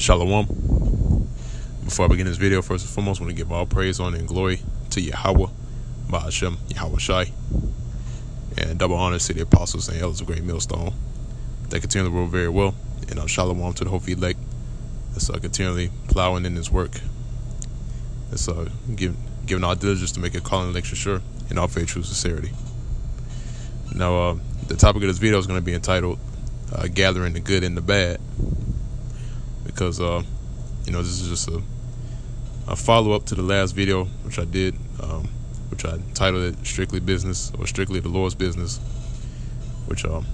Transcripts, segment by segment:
Shalom. Before I begin this video, first and foremost, I want to give all praise, honor, and glory to Yahweh, Ba'ashem, Yahweh Shai, and double honors to the apostles and elders of Great Millstone. They continue to rule very well, and Shalom to the whole elect that's continually plowing in this work. That's giving our diligence to make a calling election sure in all faith, true sincerity. Now, the topic of this video is going to be entitled Gathering the Good and the Bad, because this is just a follow-up to the last video which I did, which I titled it Strictly Business, or Strictly the Lord's Business, which ran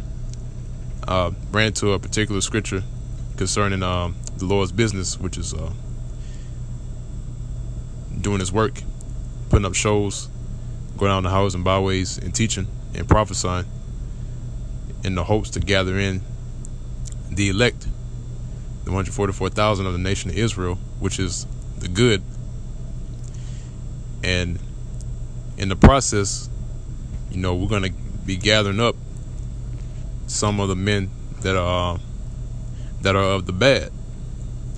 to a particular scripture concerning the Lord's business, which is doing his work, putting up shows, going out in the highways and byways and teaching and prophesying in the hopes to gather in the elect, the 144,000 of the nation of Israel, which is the good. And in the process, we're going to be gathering up some of the men that are of the bad.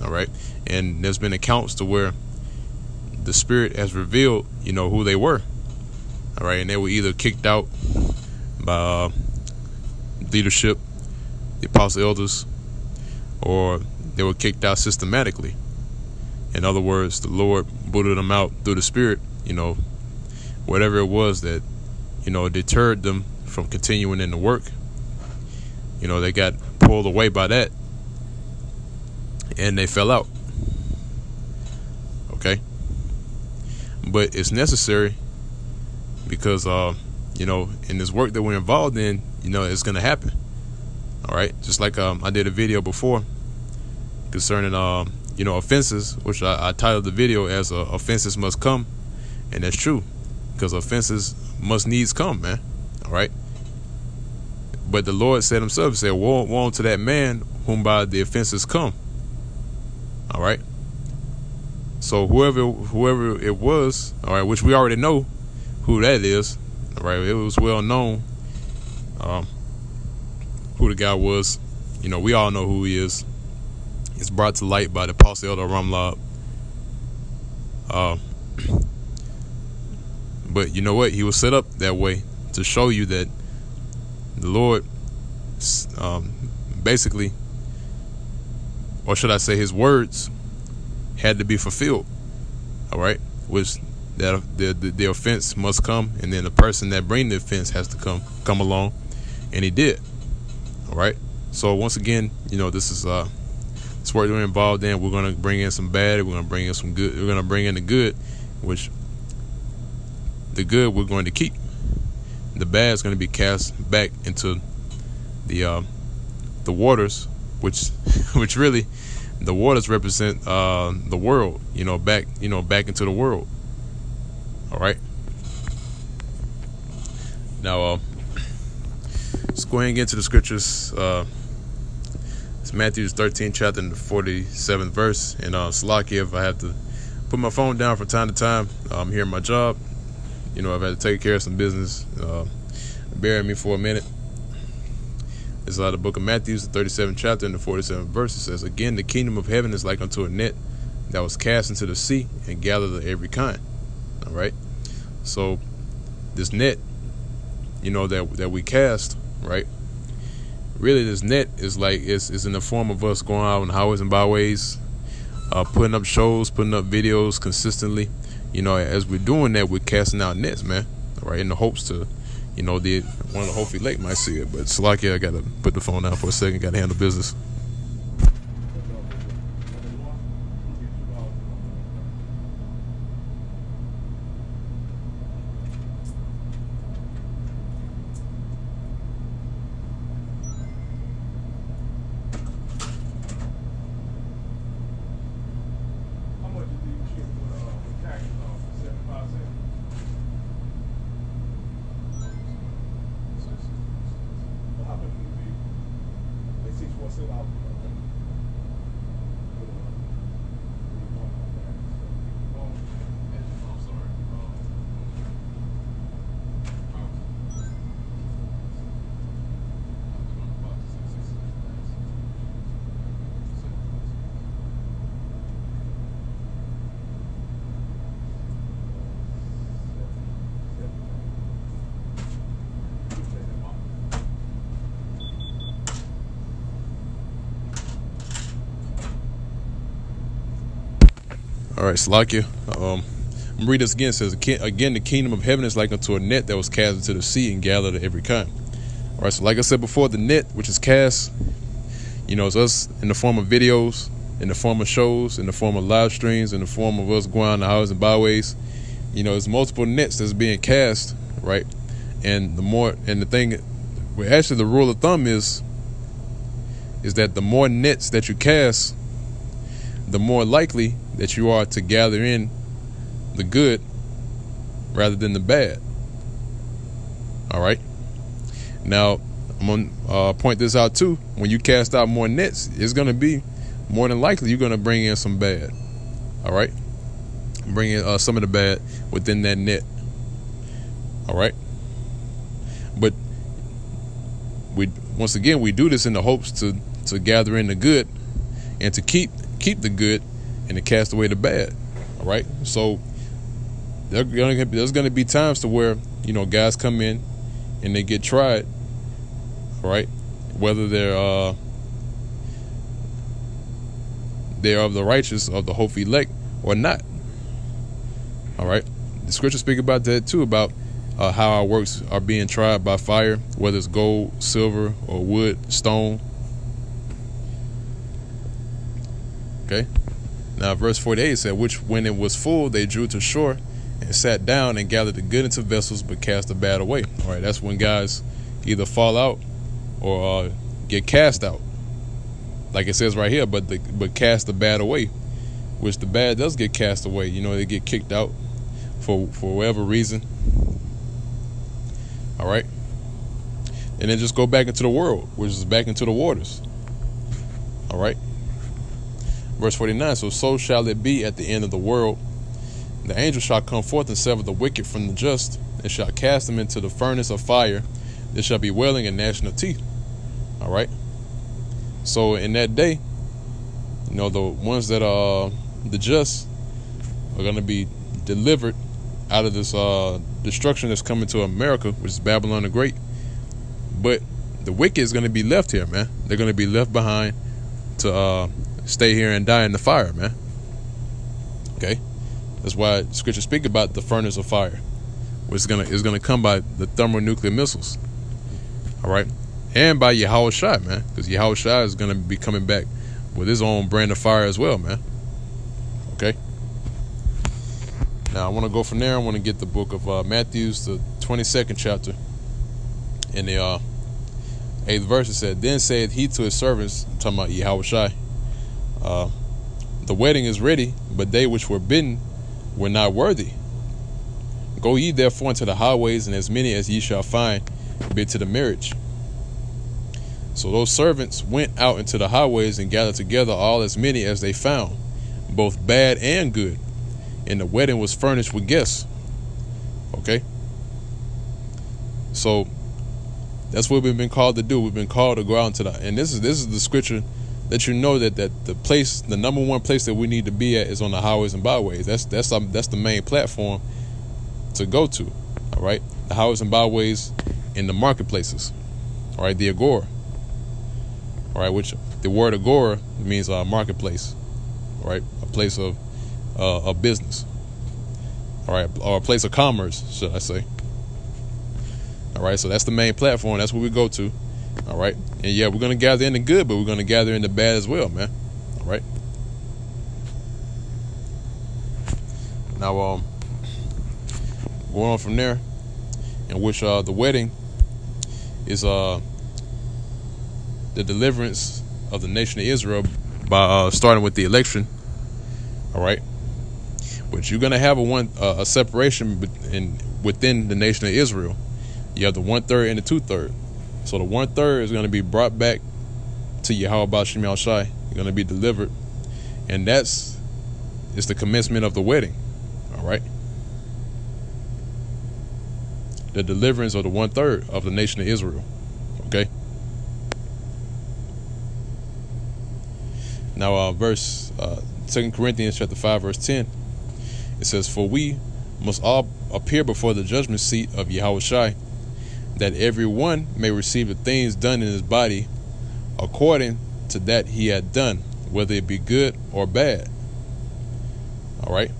All right. And there's been accounts to where the Spirit has revealed, who they were. All right. And they were either kicked out by leadership, the apostle elders, or they were kicked out systematically. In other words, the Lord booted them out through the Spirit, whatever it was that, deterred them from continuing in the work. They got pulled away by that and they fell out. Okay. But it's necessary because, in this work that we're involved in, it's going to happen. All right. Just like I did a video before concerning, offenses, which I titled the video as offenses must come. And that's true, because offenses must needs come, man. All right. But the Lord said himself, he said, woe unto that man whom by the offenses come. All right. So whoever it was, all right, which we already know who that is. All right. It was well known who the guy was. We all know who he is. It's brought to light by the apostle elder Ramlab. But you know what? He was set up that way to show you that the Lord, basically, or should I say, his words had to be fulfilled. All right, which that the offense must come, and then the person that bring the offense has to come along, and he did. All right. So once again, this is this work we're involved in. We're gonna bring in some bad. We're gonna bring in some good. We're gonna bring in the good, which the good we're going to keep. The bad is going to be cast back into the waters, which really the waters represent the world. Back into the world. All right. Now, let's go ahead and get into the scriptures. It's Matthew 13th chapter and the 47th verse. And Salakia, if I have to put my phone down from time to time, I'm here at my job. I've had to take care of some business. Bear with me for a minute. It's out of the book of Matthew, the 37th chapter and the 47th verse. It says, again, the kingdom of heaven is like unto a net that was cast into the sea and gathered of every kind. All right. So this net, that we cast, right? Really, this net is like it's in the form of us going out on highways and byways, putting up shows, putting up videos consistently. As we're doing that, we're casting out nets, man. All right, in the hopes to, one of the hopefully elect might see it. But Salakia, I gotta put the phone down for a second. Gotta handle business. Still out. All right, Salakia. I'm gonna read this again. It says, again, the kingdom of heaven is like unto a net that was cast into the sea and gathered of every kind. All right, so like I said before, the net which is cast, it's us in the form of videos, in the form of shows, in the form of live streams, in the form of us going on the highways and byways. There's multiple nets that's being cast, right? And the rule of thumb is that the more nets that you cast, the more likely that you are to gather in the good rather than the bad. All right. Now, I'm going to point this out too. When you cast out more nets, it's going to be more than likely you're going to bring in some bad. All right. Bring in some of the bad within that net. All right. But once again, we do this in the hopes to gather in the good and to keep the good and to cast away the bad. All right. So there's going to be times to where, guys come in and they get tried. All right. Whether they're of the righteous, of the hopeful elect, or not. All right. The scriptures speak about that too, about how our works are being tried by fire, whether it's gold, silver, or wood, stone. Okay. Now, verse 48 said, which when it was full, they drew to shore and sat down and gathered the good into vessels, but cast the bad away. All right. That's when guys either fall out or get cast out, like it says right here, but cast the bad away, which the bad does get cast away. They get kicked out for whatever reason. All right. And then just go back into the world, which is back into the waters. All right. Verse 49, so shall it be at the end of the world. The angel shall come forth and sever the wicked from the just, and shall cast them into the furnace of fire. There shall be wailing and gnashing of teeth. All right. So in that day, the ones that are the just are going to be delivered out of this destruction that's coming to America, which is Babylon the Great. But the wicked is going to be left here, man. They're going to be left behind to stay here and die in the fire, man. Okay. That's why scripture speak about the furnace of fire, which is gonna come by the thermonuclear missiles. All right. And by Yahushua, man, because Yahushua is going to be coming back with his own brand of fire as well, man. Okay. Now, I want to go from there. I want to get the book of Matthew, the 22nd chapter. In the 8th verse, it said, then said he to his servants, talking about Yahushua, the wedding is ready, but they which were bidden were not worthy. Go ye therefore into the highways, and as many as ye shall find, bid to the marriage. So those servants went out into the highways and gathered together all as many as they found, both bad and good. And the wedding was furnished with guests. Okay. So that's what we've been called to do. We've been called to go out into and this is the scripture that that the number one place that we need to be at is on the highways and byways. That's the main platform to go to. All right. The highways and byways in the marketplaces. All right. The agora. All right, which the word agora means marketplace, right? A place of business, all right, or a place of commerce, should I say? All right, so that's the main platform. That's where we go to. All right, and yeah, we're gonna gather in the good, but we're gonna gather in the bad as well, man. All right. Now, going on from there, in which the wedding is the deliverance of the nation of Israel by starting with the election. All right, which you're gonna have a separation within the nation of Israel. You have the 1/3 and the 2/3. So the 1/3 is gonna be brought back to Yahweh Shem Shai. You're gonna be delivered, and it's the commencement of the wedding. All right, the deliverance of the 1/3 of the nation of Israel. Okay. Now, verse 2 Corinthians chapter 5, verse 10, it says, for we must all appear before the judgment seat of Yahushua, that every one may receive the things done in his body according to that he had done, whether it be good or bad. All right.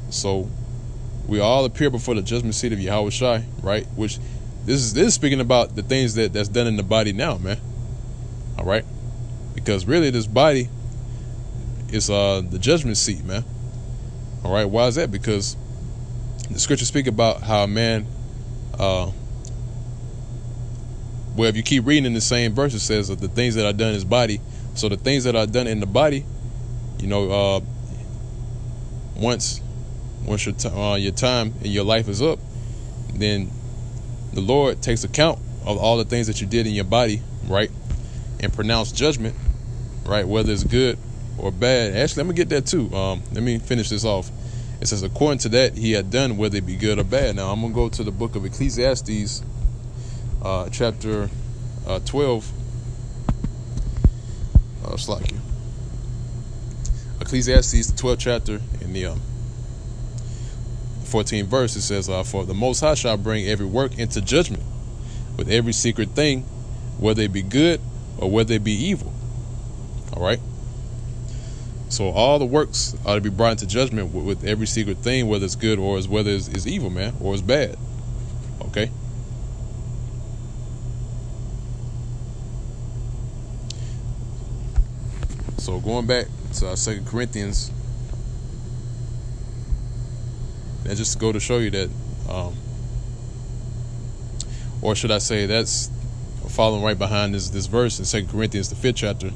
So we all appear before the judgment seat of Yahweh Shai, right? Which this is speaking about the things that's done in the body now, man. All right. Because really this body is the judgment seat, man. All right. Why is that? Because the scriptures speak about how a man, well, if you keep reading in the same verse, it says that the things that are done in his body. So the things that are done in the body, you know, once your time and your life is up, then the Lord takes account of all the things that you did in your body, right, and pronounce judgment, right, whether it's good or bad. Actually, let me get that too. Let me finish this off. It says, according to that he had done, whether it be good or bad. Now, I'm going to go to the book of Ecclesiastes, chapter 12. Slack you. Ecclesiastes, 12th chapter, in the 14th verse, it says, for the Most High shall bring every work into judgment with every secret thing, whether it be good or whether it be evil. All right. So all the works are to be brought into judgment with every secret thing, whether it's good or whether it's evil, man, or it's bad. Okay. So going back to 2 Corinthians, and just to go to show you that, or should I say, that's following right behind this verse in 2 Corinthians, the 5th chapter.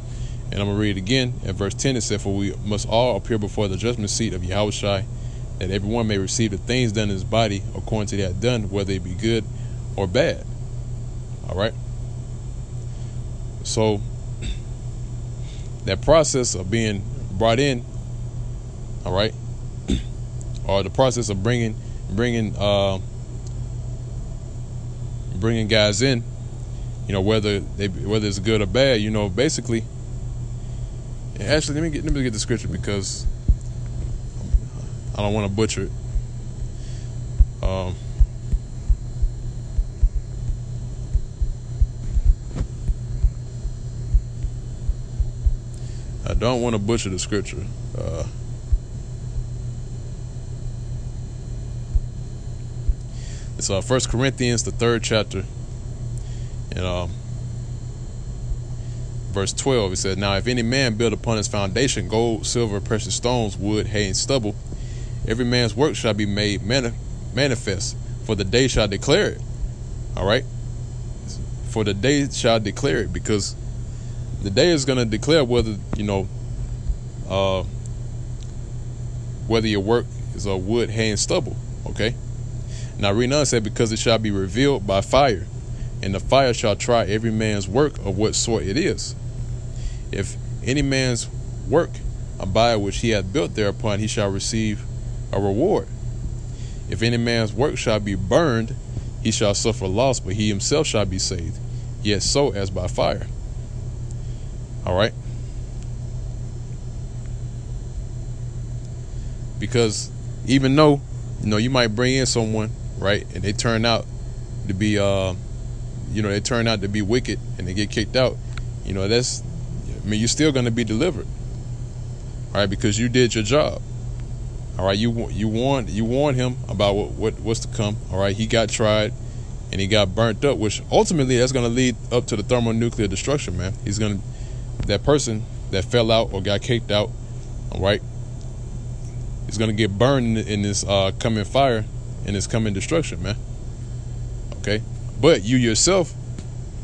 And I'm going to read it again. At verse 10, it said, for we must all appear before the judgment seat of Yahweh Shai, that everyone may receive the things done in his body according to that done, whether it be good or bad. All right. So that process of being brought in, all right, or the process of bringing guys in, you know, whether it's good or bad, you know, basically. Actually, let me get the scripture because I don't want to butcher it. I don't want to butcher the scripture. It's 1 Corinthians, the 3rd chapter, and verse 12, it says, now if any man build upon his foundation gold, silver, precious stones, wood, hay, and stubble, every man's work shall be made manifest, for the day shall declare it. All right? For the day shall declare it, because the day is going to declare whether, you know, whether your work is of wood, hay, and stubble. Okay? Now read on, said, because it shall be revealed by fire, and the fire shall try every man's work of what sort it is. If any man's work abide which he hath built thereupon, he shall receive a reward. If any man's work shall be burned, he shall suffer loss, but he himself shall be saved, yet so as by fire. All right. Because even though, you know, you might bring in someone, right, and they turn out to be, they turn out to be wicked and they get kicked out, you know, you're still going to be delivered. All right, because you did your job. All right, you warned him about what's to come. All right, he got tried and he got burnt up, which ultimately that's going to lead up to the thermonuclear destruction, man. That person that fell out or got kicked out, all right, is going to get burned in this coming fire and this coming destruction, man. Okay, but you yourself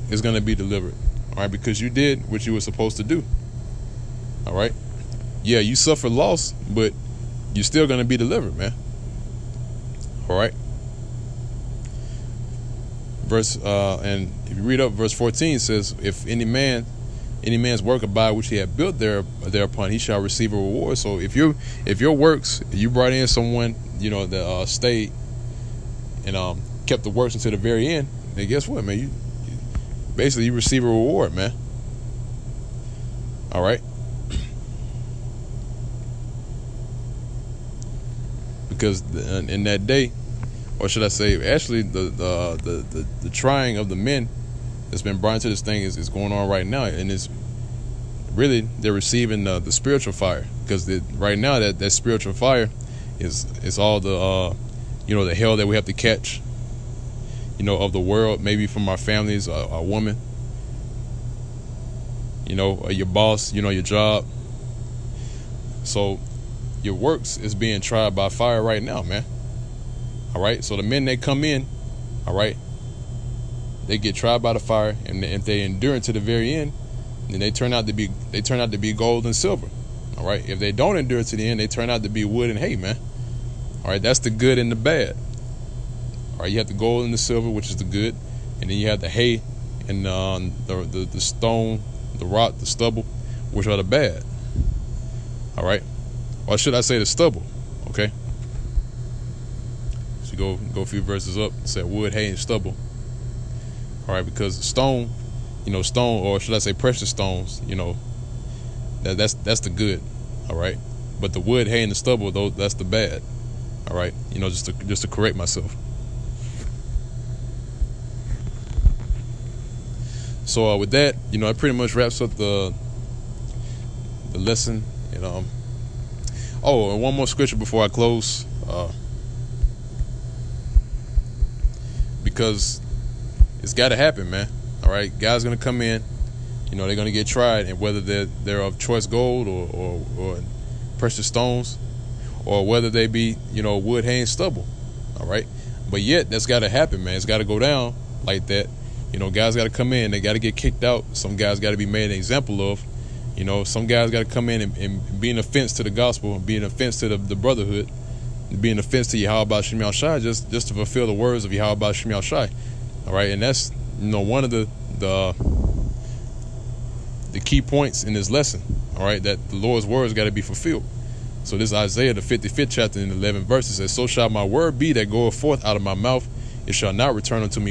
is going to be delivered. All right, because you did what you were supposed to do. All right. Yeah, you suffer loss, but you're still going to be delivered, man. All right. And if you read up verse 14, it says, if any man's work abide which he had built thereupon, he shall receive a reward. So if your works, you brought in someone, you know, that stayed and kept the works until the very end, then guess what, man? You receive a reward, man. All right. Because in that day, or should I say, actually, the trying of the men that's been brought into this thing is going on right now, and it's really they're receiving the spiritual fire, because right now that spiritual fire is all the the hell that we have to catch, of the world, maybe from our families, our woman, or your boss, your job. So your works is being tried by fire right now, man. All right. So the men that come in, all right, they get tried by the fire, and if they endure to the very end, then they turn out to be gold and silver. All right. If they don't endure to the end, they turn out to be wood and hay, man. All right. That's the good and the bad. All right. You have the gold and the silver, which is the good, and then you have the hay and the stone, the rock, the stubble, which are the bad. All right. Or should I say the stubble? Okay. So go a few verses up. It said wood, hay, and stubble. All right, because the stone, stone, or should I say precious stones, that's the good. All right. But the wood, hay, and the stubble, that's the bad. All right. Just to correct myself. So with that, it pretty much wraps up the lesson. And one more scripture before I close, because it's got to happen, man. All right, guys gonna come in, they're gonna get tried, and whether they're of choice gold or precious stones, or whether they be wood, hay, and stubble. All right, but yet that's got to happen, man. It's got to go down like that. Guys got to come in. They got to get kicked out. Some guys got to be made an example of. Some guys got to come in and be an offense to the gospel, be an offense to the brotherhood, be an offense to Yahweh Shem Shai, just to fulfill the words of Yahweh Shem Shai. All right, and that's one of the key points in this lesson. All right, that the Lord's words got to be fulfilled. So this Isaiah, the 55th chapter, in 11 verses says, "So shall my word be that goeth forth out of my mouth; it shall not return unto me